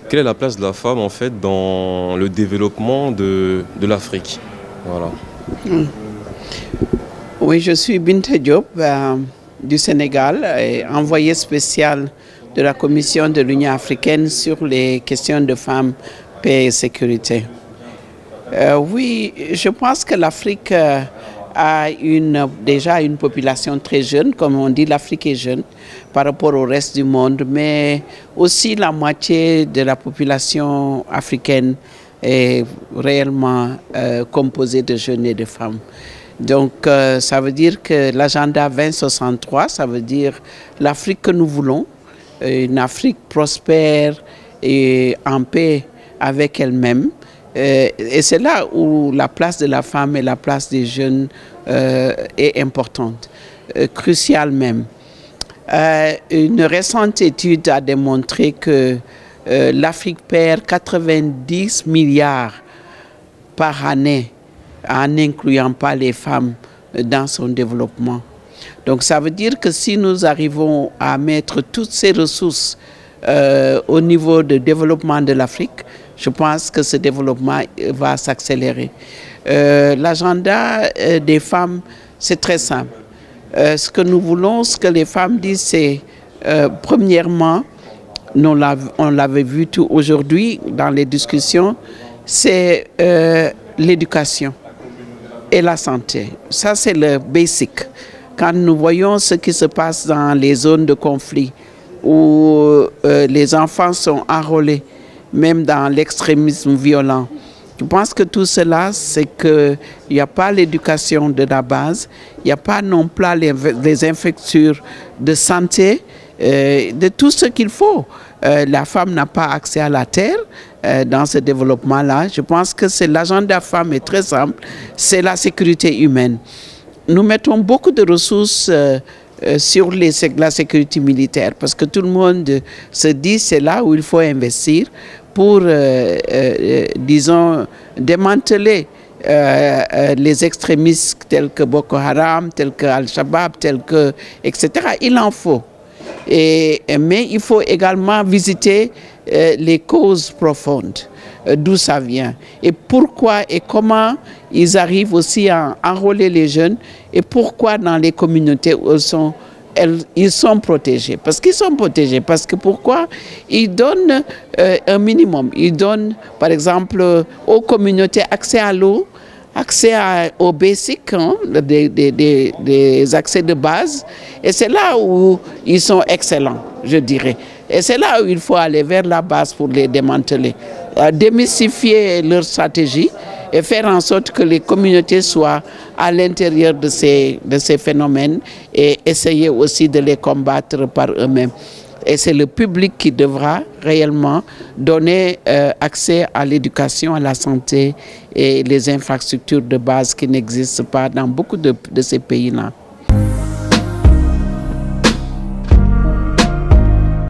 quelle est la place de la femme en fait dans le développement de l'Afrique? Voilà. Oui, je suis Binta Diop du Sénégal, envoyée spéciale de la Commission de l'Union africaine sur les questions de femmes, paix et sécurité. Oui, je pense que l'Afrique a déjà une population très jeune, comme on dit, l'Afrique est jeune par rapport au reste du monde, mais aussi la moitié de la population africaine est réellement composée de jeunes et de femmes. Donc ça veut dire que l'agenda 2063, ça veut dire l'Afrique que nous voulons, une Afrique prospère et en paix avec elle-même. Et c'est là où la place de la femme et la place des jeunes est importante, cruciale même. Une récente étude a démontré que l'Afrique perd 90 milliards par année en n'incluant pas les femmes dans son développement. Donc ça veut dire que si nous arrivons à mettre toutes ces ressources au niveau de développement de l'Afrique, je pense que ce développement va s'accélérer. L'agenda des femmes, c'est très simple. Ce que nous voulons, ce que les femmes disent, c'est premièrement, on l'avait vu tout aujourd'hui dans les discussions, c'est l'éducation et la santé. Ça, c'est le basic. Quand nous voyons ce qui se passe dans les zones de conflit, où les enfants sont enrôlés, même dans l'extrémisme violent. Je pense que tout cela, c'est qu'il n'y a pas l'éducation de la base, il n'y a pas non plus les infrastructures de santé, de tout ce qu'il faut. La femme n'a pas accès à la terre dans ce développement-là. Je pense que l'agenda femme est très simple, c'est la sécurité humaine. Nous mettons beaucoup de ressources sur la sécurité militaire parce que tout le monde se dit c'est là où il faut investir pour, disons, démanteler les extrémistes tels que Boko Haram, tels que Al-Shabaab, etc. Il en faut. Mais il faut également visiter les causes profondes, d'où ça vient, et pourquoi et comment ils arrivent aussi à enrôler les jeunes, et pourquoi dans les communautés où ils sont protégés. Parce qu'ils sont protégés, parce que pourquoi? Ils donnent un minimum. Ils donnent, par exemple, aux communautés accès à l'eau, accès aux basics, hein, des accès de base. Et c'est là où ils sont excellents, je dirais. Et c'est là où il faut aller vers la base pour les démanteler. Démystifier leur stratégie et faire en sorte que les communautés soient à l'intérieur de ces phénomènes et essayer aussi de les combattre par eux-mêmes. Et c'est le public qui devra réellement donner accès à l'éducation, à la santé et les infrastructures de base qui n'existent pas dans beaucoup de ces pays-là.